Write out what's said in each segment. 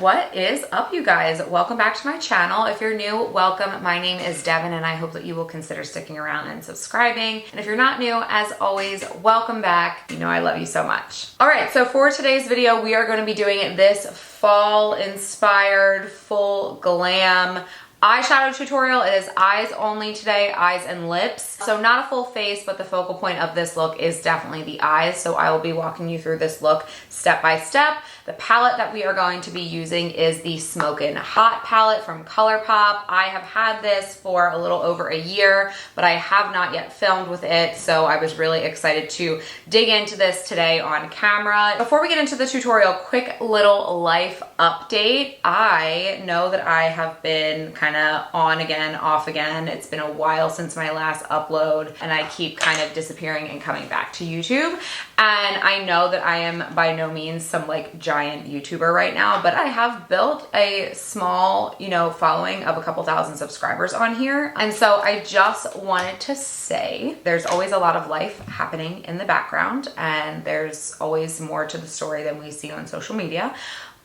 What is up, you guys? Welcome back to my channel. If you're new, welcome. My name is Devin and I hope that you will consider sticking around and subscribing. And if you're not new, as always, welcome back. You know I love you so much. All right, so for today's video, we are going to be doing this fall inspired full glam eyeshadow tutorial. It is eyes only today, eyes and lips. So not a full face, but the focal point of this look is definitely the eyes. So I will be walking you through this look step by step. The palette that we are going to be using is the Smokin' Hot palette from ColourPop. I have had this for a little over a year, but I have not yet filmed with it. So I was really excited to dig into this today on camera. Before we get into the tutorial, quick little life update. I know that I have been kind of on again, off again. It's been a while since my last upload and I keep kind of disappearing and coming back to YouTube. And I know that I am by no means some like giant YouTuber right now, but I have built a small, following of a couple thousand subscribers on here. And so I just wanted to say there's always a lot of life happening in the background and there's always more to the story than we see on social media.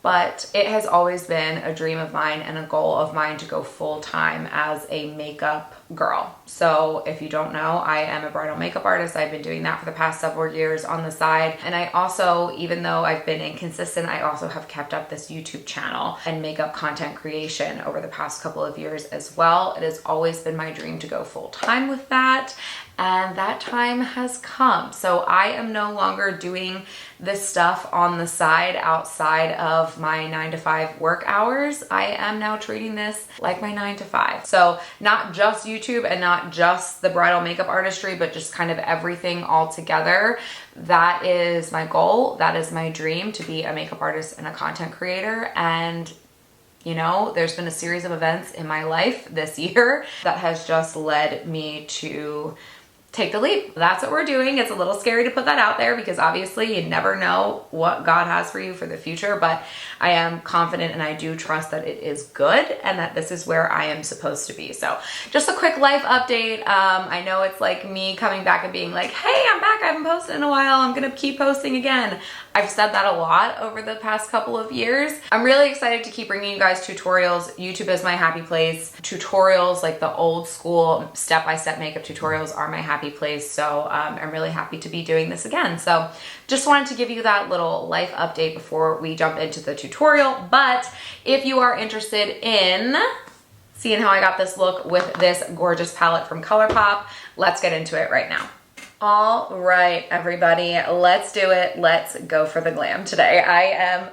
But it has always been a dream of mine and a goal of mine to go full-time as a makeup girl. So if you don't know, I am a bridal makeup artist. I've been doing that for the past several years on the side. And I also, even though I've been inconsistent, I also have kept up this YouTube channel and makeup content creation over the past couple of years as well. It has always been my dream to go full-time with that. And that time has come. So I am no longer doing this stuff on the side outside of my 9-to-5 work hours. I am now treating this like my 9-to-5. So not just YouTube and not just the bridal makeup artistry, but just kind of everything all together. That is my goal. That is my dream, to be a makeup artist and a content creator. And there's been a series of events in my life this year that has just led me to take the leap. That's what we're doing. It's a little scary to put that out there because obviously you never know what God has for you for the future, but I am confident and I do trust that it is good and that this is where I am supposed to be. So just a quick life update. I know it's like me coming back and being like, hey, I'm back. I haven't posted in a while. I'm going to keep posting again. I've said that a lot over the past couple of years. I'm really excited to keep bringing you guys tutorials. YouTube is my happy place. Tutorials, like the old school step-by-step makeup tutorials, are my happy place. So I'm really happy to be doing this again. So just wanted to give you that little life update before we jump into the tutorial. But if you are interested in seeing how I got this look with this gorgeous palette from ColourPop, let's get into it right now. All right, everybody, let's do it. Let's go for the glam today. I am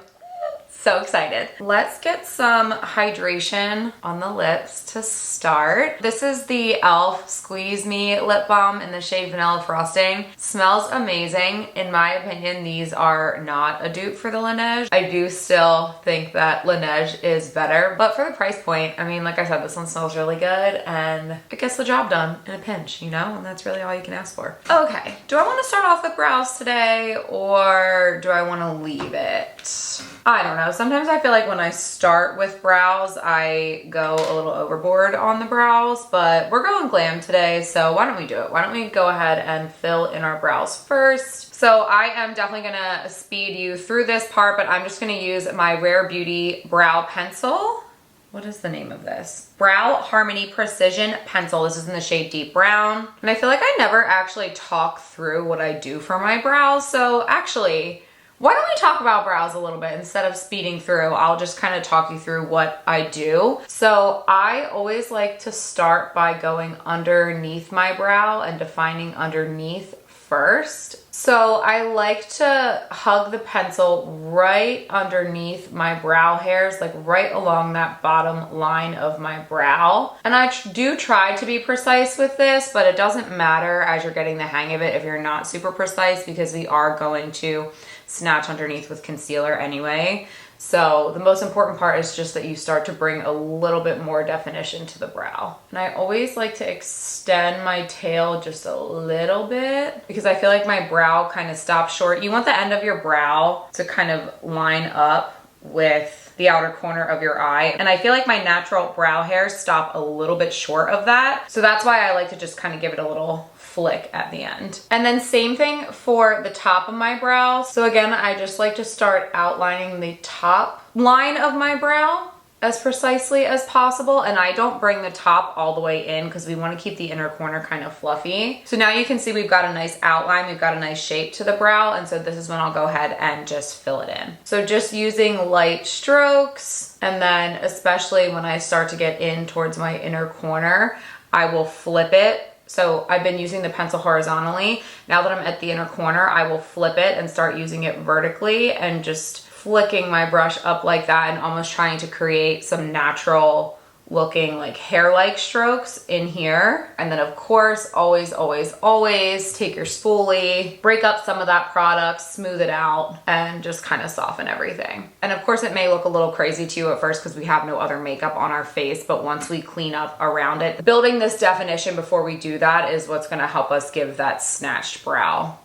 so excited. Let's get some hydration on the lips to start. This is the e.l.f. Squeeze Me lip balm in the shade Vanilla Frosting. Smells amazing. In my opinion, these are not a dupe for the Laneige. I do still think that Laneige is better, but for the price point, I mean, like I said, this one smells really good and it gets the job done in a pinch, and that's really all you can ask for. Okay, do I want to start off with brows today or do I want to leave it? I don't know. Sometimes I feel like when I start with brows, I go a little overboard on the brows, but we're going glam today, so why don't we do it? Why don't we go ahead and fill in our brows first? So I am definitely gonna speed you through this part, but I'm just gonna use my Rare Beauty brow pencil. What is the name of this? Brow Harmony Precision Pencil. This is in the shade Deep Brown. And I feel like I never actually talk through what I do for my brows, so actually, why don't we talk about brows a little bit instead of speeding through? I'll just kind of talk you through what I do. So I always like to start by going underneath my brow and defining underneath first. So I like to hug the pencil right underneath my brow hairs, like right along that bottom line of my brow. And I do try to be precise with this, but it doesn't matter as you're getting the hang of it if you're not super precise, because we are going to snatch underneath with concealer anyway. So the most important part is just that you start to bring a little bit more definition to the brow. And I always like to extend my tail just a little bit because I feel like my brow kind of stops short. You want the end of your brow to kind of line up with the outer corner of your eye. And I feel like my natural brow hairs stop a little bit short of that. So that's why I like to just kind of give it a little flick at the end. And then same thing for the top of my brow. So again, I just like to start outlining the top line of my brow as precisely as possible, and I don't bring the top all the way in because we want to keep the inner corner kind of fluffy. So now you can see we've got a nice outline, we've got a nice shape to the brow, and so this is when I'll go ahead and just fill it in. So just using light strokes, and then especially when I start to get in towards my inner corner, I will flip it. So I've been using the pencil horizontally. Now that I'm at the inner corner, I will flip it and start using it vertically and just flicking my brush up like that and almost trying to create some natural looking like hair-like strokes in here. And then of course, always, always, always take your spoolie, break up some of that product, smooth it out, and just kind of soften everything. And of course it may look a little crazy to you at first because we have no other makeup on our face, but once we clean up around it, building this definition before we do that is what's gonna help us give that snatched brow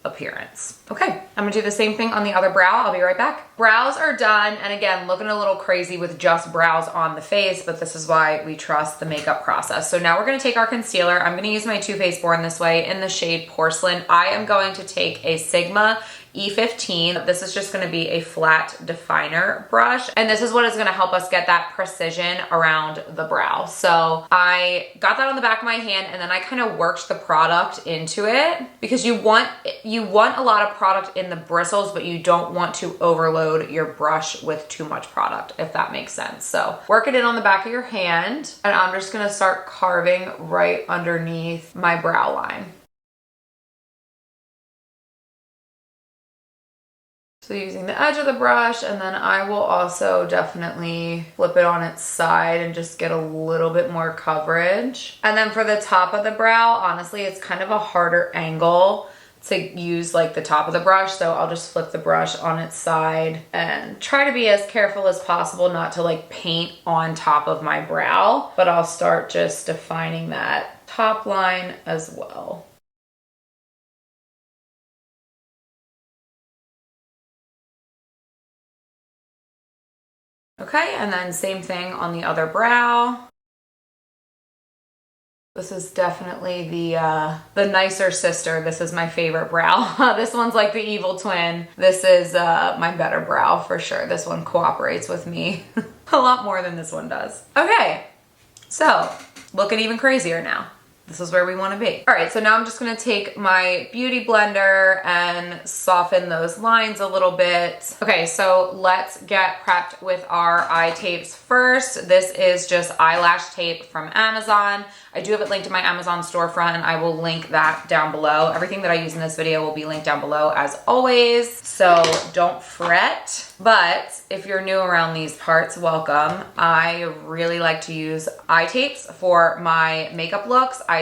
appearance. Okay, I'm gonna do the same thing on the other brow. I'll be right back. Brows are done, and again, looking a little crazy with just brows on the face, but this is why we trust the makeup process. So now we're gonna take our concealer. I'm gonna use my Too Faced Born This Way in the shade Porcelain. I am going to take a Sigma E15. This is just gonna be a flat definer brush, and this is what is gonna help us get that precision around the brow. So I got that on the back of my hand, and then I kind of worked the product into it because you want a lot of product in the bristles, but you don't want to overload your brush with too much product, if that makes sense. So work it in on the back of your hand, and I'm just gonna start carving right underneath my brow line. So using the edge of the brush, and then I will also definitely flip it on its side and just get a little bit more coverage. And then for the top of the brow, honestly, it's kind of a harder angle to use like the top of the brush. So I'll just flip the brush on its side and try to be as careful as possible not to like paint on top of my brow, but I'll start just defining that top line as well. Okay, and then same thing on the other brow. This is definitely the nicer sister. This is my favorite brow. This one's like the evil twin. This is my better brow for sure. This one cooperates with me a lot more than this one does. Okay, so looking even crazier now. This is where we want to be. All right, so now I'm just gonna take my beauty blender and soften those lines a little bit. Okay, so let's get prepped with our eye tapes first. This is just eyelash tape from Amazon. I do have it linked to my Amazon storefront, and I will link that down below. Everything that I use in this video will be linked down below as always, so don't fret. But if you're new around these parts, welcome. I really like to use eye tapes for my makeup looks. I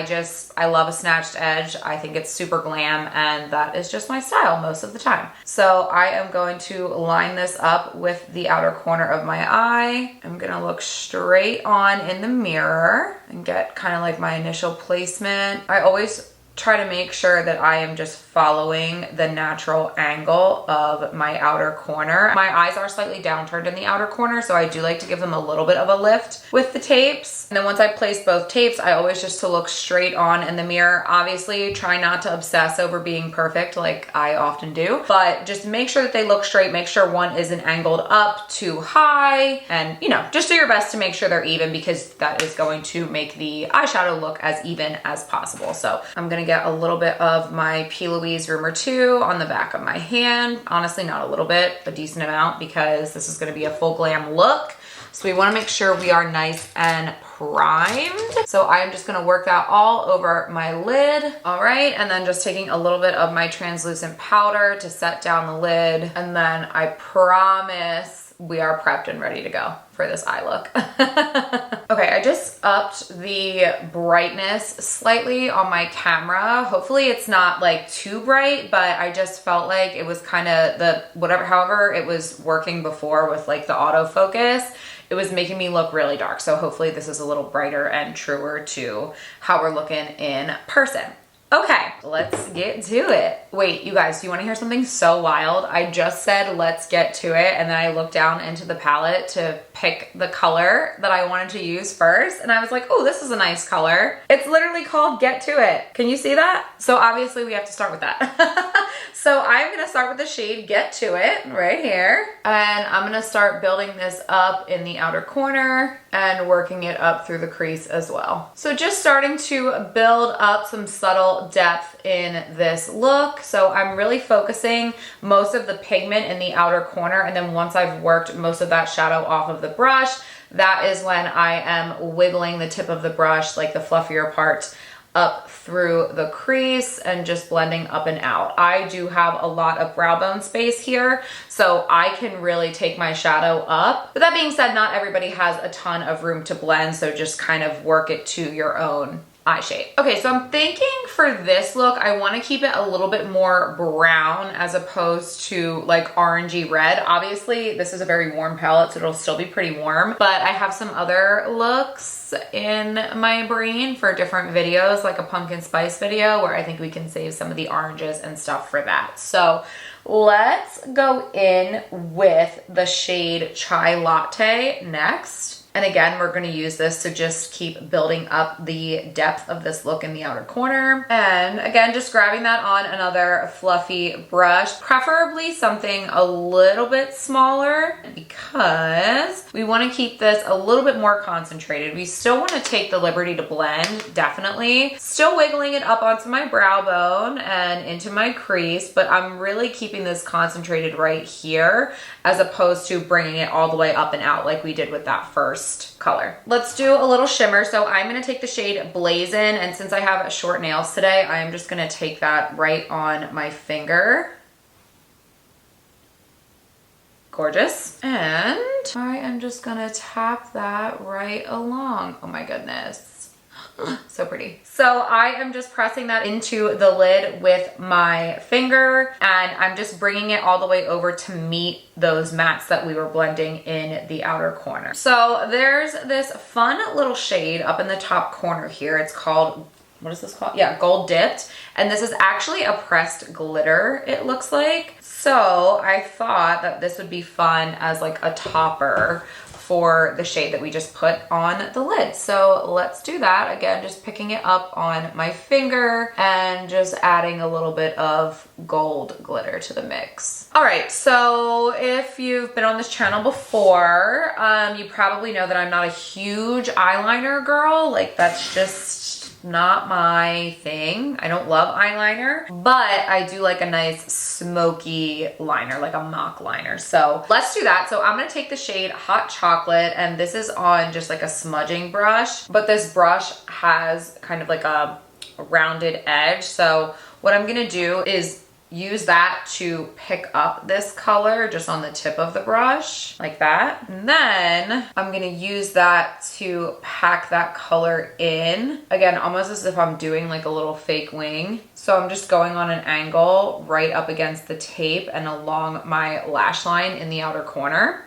love a snatched edge. I think it's super glam, and that is just my style most of the time. So I am going to line this up with the outer corner of my eye. I'm gonna look straight on in the mirror and get kind of like my initial placement. I always try to make sure that I am just following the natural angle of my outer corner. My eyes are slightly downturned in the outer corner, so I do like to give them a little bit of a lift with the tapes. And then once I place both tapes, I always just to look straight on in the mirror. Obviously, try not to obsess over being perfect like I often do, but just make sure that they look straight, make sure one isn't angled up too high, and you know, just do your best to make sure they're even, because that is going to make the eyeshadow look as even as possible. So I'm gonna get a little bit of my P. Louise Rumor 2 on the back of my hand. Honestly, not a little bit, a decent amount, because this is gonna be a full glam look. So we wanna make sure we are nice and primed. So I'm just gonna work that all over my lid. All right, and then just taking a little bit of my translucent powder to set down the lid. And then I promise we are prepped and ready to go for this eye look. Okay, I just upped the brightness slightly on my camera. Hopefully it's not like too bright, but I just felt like it was kind of however it was working before with like the autofocus, it was making me look really dark. So hopefully this is a little brighter and truer to how we're looking in person. Okay, let's get to it. Wait, you guys, do you want to hear something so wild? I just said, let's get to it, and then I looked down into the palette to pick the color that I wanted to use first. And I was like, oh, this is a nice color. It's literally called Get To It. Can you see that? So obviously we have to start with that. So I'm gonna start with the shade Get To It right here. And I'm gonna start building this up in the outer corner and working it up through the crease as well. So just starting to build up some subtle depth in this look. So I'm really focusing most of the pigment in the outer corner, and then once I've worked most of that shadow off of the brush, that is when I am wiggling the tip of the brush, like the fluffier part, up through the crease and just blending up and out. I do have a lot of brow bone space here, so I can really take my shadow up. But that being said, not everybody has a ton of room to blend, so just kind of work it to your own eye shape. Okay, so I'm thinking for this look, I want to keep it a little bit more brown as opposed to like orangey red. Obviously, this is a very warm palette, so it'll still be pretty warm, but I have some other looks in my brain for different videos, like a pumpkin spice video where I think we can save some of the oranges and stuff for that. So let's go in with the shade Chai Latte next. And again, we're gonna use this to just keep building up the depth of this look in the outer corner. And again, just grabbing that on another fluffy brush, preferably something a little bit smaller because we wanna keep this a little bit more concentrated. We still wanna take the liberty to blend, definitely. Still wiggling it up onto my brow bone and into my crease, but I'm really keeping this concentrated right here as opposed to bringing it all the way up and out like we did with that first color. Let's do a little shimmer. So I'm gonna take the shade Blazin', and since I have short nails today, I am just gonna take that right on my finger. Gorgeous. And I am just gonna tap that right along. Oh my goodness. So pretty. So I am just pressing that into the lid with my finger, and I'm just bringing it all the way over to meet those mattes that we were blending in the outer corner. So there's this fun little shade up in the top corner here. It's called, what is this called? Yeah, Gold Dipped. And this is actually a pressed glitter, it looks like. So I thought that this would be fun as like a topper for the shade that we just put on the lid. So let's do that. Again, just picking it up on my finger and just adding a little bit of gold glitter to the mix. All right, so if you've been on this channel before, you probably know that I'm not a huge eyeliner girl. Like, that's just not my thing. I don't love eyeliner, but I do like a nice smoky liner, like a mock liner. So let's do that. So I'm gonna take the shade Hot Chocolate, and this is on just like a smudging brush, but this brush has kind of like a rounded edge. So what I'm gonna do is use that to pick up this color just on the tip of the brush, like that. And then I'm gonna use that to pack that color in. Again, almost as if I'm doing like a little fake wing. So I'm just going on an angle right up against the tape and along my lash line in the outer corner.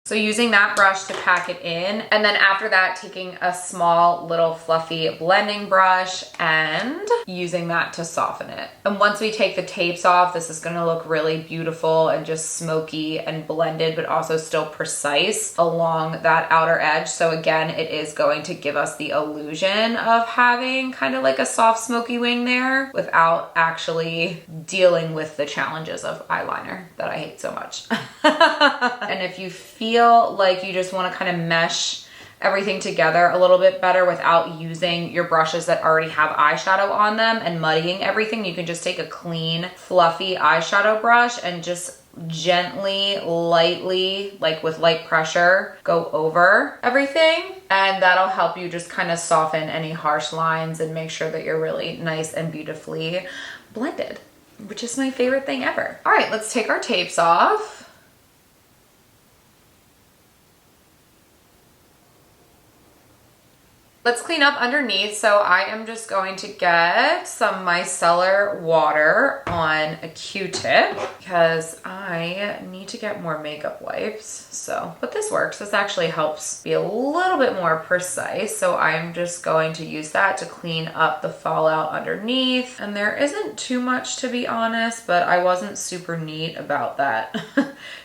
So using that brush to pack it in, and then after that, taking a small little fluffy blending brush and using that to soften it. And once we take the tapes off, this is gonna look really beautiful and just smoky and blended, but also still precise along that outer edge. So again, it is going to give us the illusion of having kind of like a soft smoky wing there without actually dealing with the challenges of eyeliner that I hate so much. And if you feel like you just want to kind of mesh everything together a little bit better without using your brushes that already have eyeshadow on them and muddying everything, you can just take a clean, fluffy eyeshadow brush and just gently, lightly, like with light pressure, go over everything. And that'll help you just kind of soften any harsh lines and make sure that you're really nice and beautifully blended, which is my favorite thing ever. All right, let's take our tapes off. Let's clean up underneath. So I am just going to get some micellar water on a Q-tip because I need to get more makeup wipes. So, but this works. This actually helps be a little bit more precise. So I'm just going to use that to clean up the fallout underneath. And there isn't too much, to be honest, but I wasn't super neat about that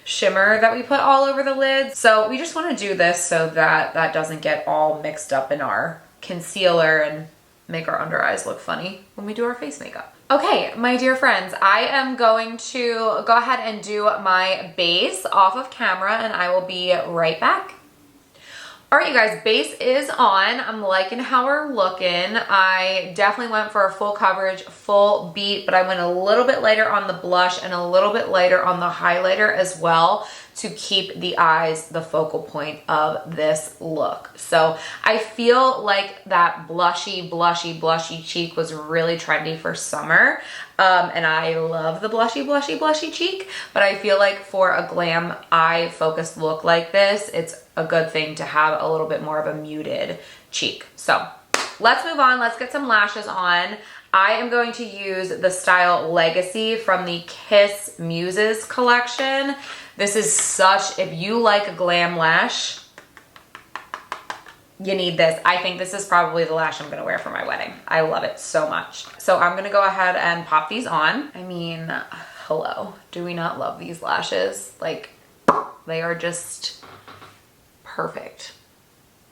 shimmer that we put all over the lids. So we just want to do this so that that doesn't get all mixed up in our concealer and make our under eyes look funny when we do our face makeup. Okay, my dear friends, I am going to go ahead and do my base off of camera and I will be right back. All right, you guys, base is on. I'm liking how we're looking. I definitely went for a full coverage, full beat, but I went a little bit lighter on the blush and a little bit lighter on the highlighter as well to keep the eyes the focal point of this look. So I feel like that blushy cheek was really trendy for summer. And I love the blushy cheek, but I feel like for a glam eye focused look like this, it's a good thing to have a little bit more of a muted cheek. So let's move on. Let's get some lashes on. I am going to use the style Legacy from the Kiss Muses collection. This is such, if you like a glam lash, you need this. I think this is probably the lash I'm gonna wear for my wedding. I love it so much. So I'm gonna go ahead and pop these on. I mean, hello, do we not love these lashes? Like, they are just perfect.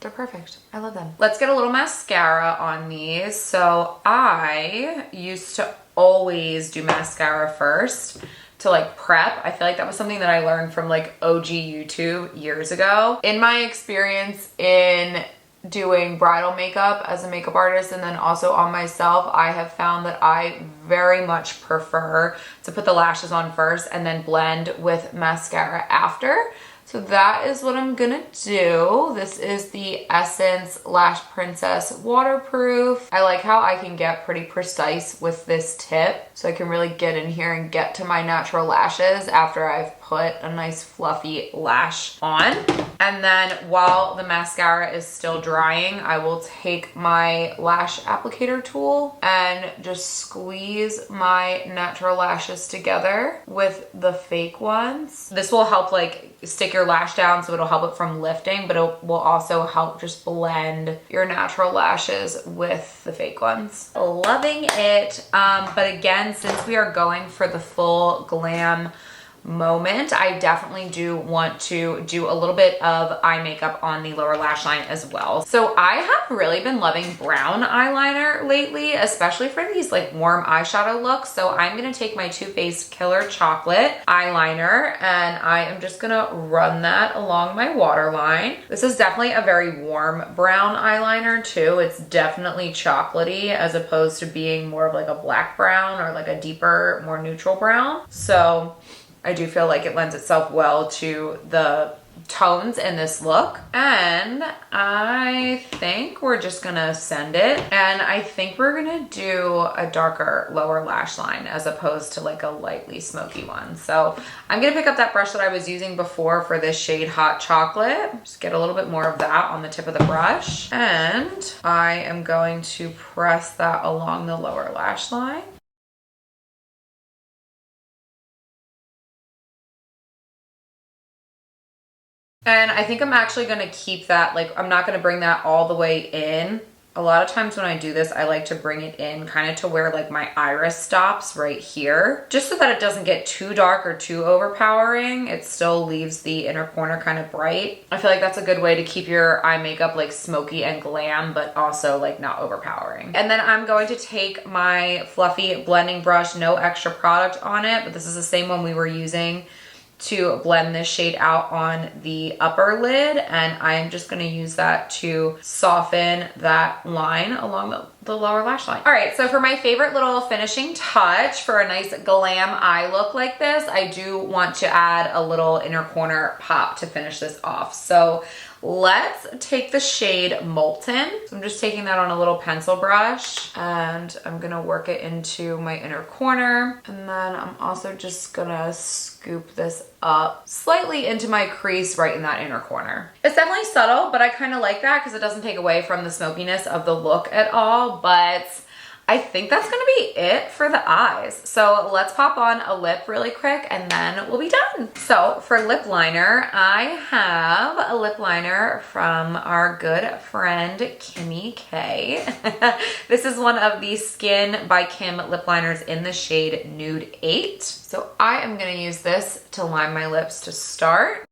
They're perfect. I love them. Let's get a little mascara on these. So I used to always do mascara first to like prep. I feel like that was something that I learned from like OG YouTube years ago. In my experience in doing bridal makeup as a makeup artist and then also on myself, I have found that I very much prefer to put the lashes on first and then blend with mascara after. So that is what I'm gonna do. This is the Essence Lash Princess Waterproof. I like how I can get pretty precise with this tip. So I can really get in here and get to my natural lashes after I've put a nice fluffy lash on. And then while the mascara is still drying, I will take my lash applicator tool and just squeeze my natural lashes together with the fake ones. This will help like stick your lash down, so it'll help it from lifting, but it will also help just blend your natural lashes with the fake ones. Loving it. But again, since we are going for the full glam moment, I definitely do want to do a little bit of eye makeup on the lower lash line as well. So I have really been loving brown eyeliner lately, especially for these like warm eyeshadow looks. So I'm gonna take my Too Faced Killer Chocolate eyeliner and I am just gonna run that along my waterline. This is definitely a very warm brown eyeliner too. It's definitely chocolatey as opposed to being more of like a black brown or like a deeper, more neutral brown. So I do feel like it lends itself well to the tones in this look. And I think we're just gonna send it. And I think we're gonna do a darker lower lash line as opposed to like a lightly smoky one. So I'm gonna pick up that brush that I was using before for this shade Hot Chocolate. Just get a little bit more of that on the tip of the brush. And I am going to press that along the lower lash line. And I think I'm actually gonna keep that, like, I'm not gonna bring that all the way in. A lot of times when I do this, I like to bring it in kind of to where like my iris stops right here, just so that it doesn't get too dark or too overpowering. It still leaves the inner corner kind of bright. I feel like that's a good way to keep your eye makeup like smoky and glam, but also like not overpowering. And then I'm going to take my fluffy blending brush, no extra product on it, but this is the same one we were using to blend this shade out on the upper lid, and I'm just going to use that to soften that line along the lower lash line. All right, so for my favorite little finishing touch for a nice glam eye look like this, I do want to add a little inner corner pop to finish this off. So let's take the shade Molten. So I'm just taking that on a little pencil brush and I'm gonna work it into my inner corner. And then I'm also just gonna scoop this up slightly into my crease right in that inner corner. It's definitely subtle, but I kind of like that because it doesn't take away from the smokiness of the look at all. But I think that's gonna be it for the eyes. So let's pop on a lip really quick and then we'll be done. So for lip liner, I have a lip liner from our good friend, Kimmy K. This is one of the Skin by Kim lip liners in the shade Nude 8. So I am gonna use this to line my lips to start.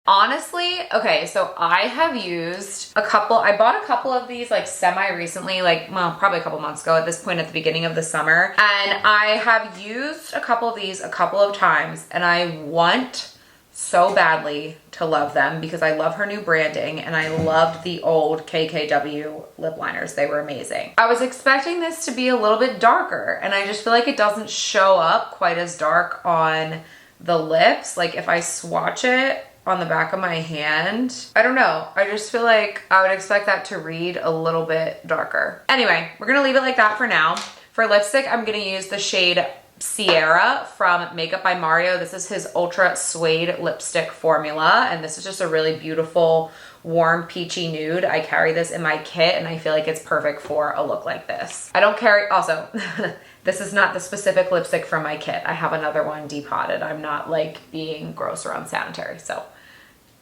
Honestly, okay, so I have used I bought a couple of these like semi-recently, like, well, probably a couple months ago at this point at the beginning of the summer. And I have used a couple of these a couple of times and I want so badly to love them because I love her new branding and I loved the old KKW lip liners. They were amazing. I was expecting this to be a little bit darker and I just feel like it doesn't show up quite as dark on the lips. Like if I swatch it on the back of my hand, I don't know. I just feel like I would expect that to read a little bit darker. Anyway, we're gonna leave it like that for now. For lipstick, I'm gonna use the shade Sierra from Makeup by Mario. This is his Ultra Suede lipstick formula, and this is just a really beautiful, warm, peachy nude. I carry this in my kit, and I feel like it's perfect for a look like this. I don't carry, also, this is not the specific lipstick from my kit. I have another one depotted. I'm not like being gross or unsanitary, so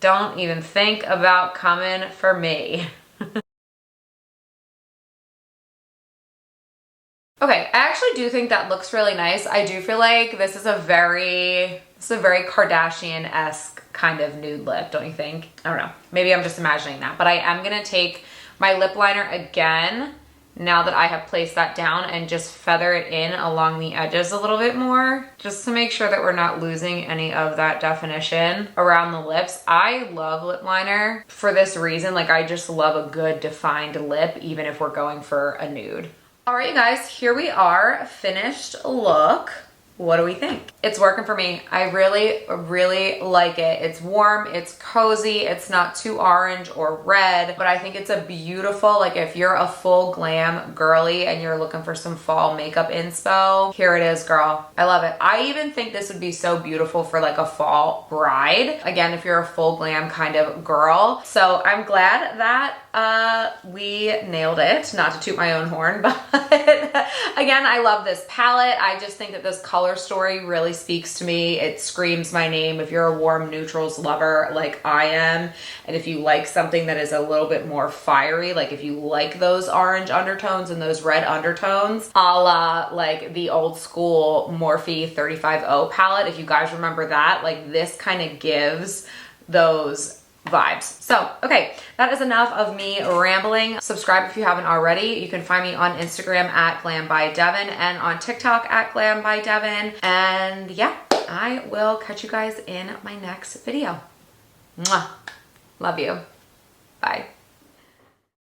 don't even think about coming for me. Okay, I actually do think that looks really nice. I do feel like this is a very Kardashian-esque kind of nude lip, don't you think? I don't know. Maybe I'm just imagining that. But I am gonna take my lip liner again now that I have placed that down and just feather it in along the edges a little bit more, just to make sure that we're not losing any of that definition around the lips. I love lip liner for this reason. Like I just love a good defined lip, even if we're going for a nude. All right, you guys, here we are, finished look. What do we think? It's working for me. I really like it. It's warm, it's cozy, it's not too orange or red, but I think it's a beautiful, like if you're a full glam girly and you're looking for some fall makeup inspo, here it is, girl. I love it. I even think this would be so beautiful for like a fall bride. Again, if you're a full glam kind of girl. So I'm glad that we nailed it. Not to toot my own horn, but again, I love this palette. I just think that this color story really speaks to me. It screams my name. If you're a warm neutrals lover like I am, and if you like something that is a little bit more fiery, like if you like those orange undertones and those red undertones, a la like the old school Morphe 35O palette, if you guys remember that, like this kind of gives those vibes. So, okay, that is enough of me rambling. Subscribe if you haven't already. You can find me on Instagram at glambydevyng and on TikTok at glambydevyng. And yeah, I will catch you guys in my next video. Mwah. Love you. Bye.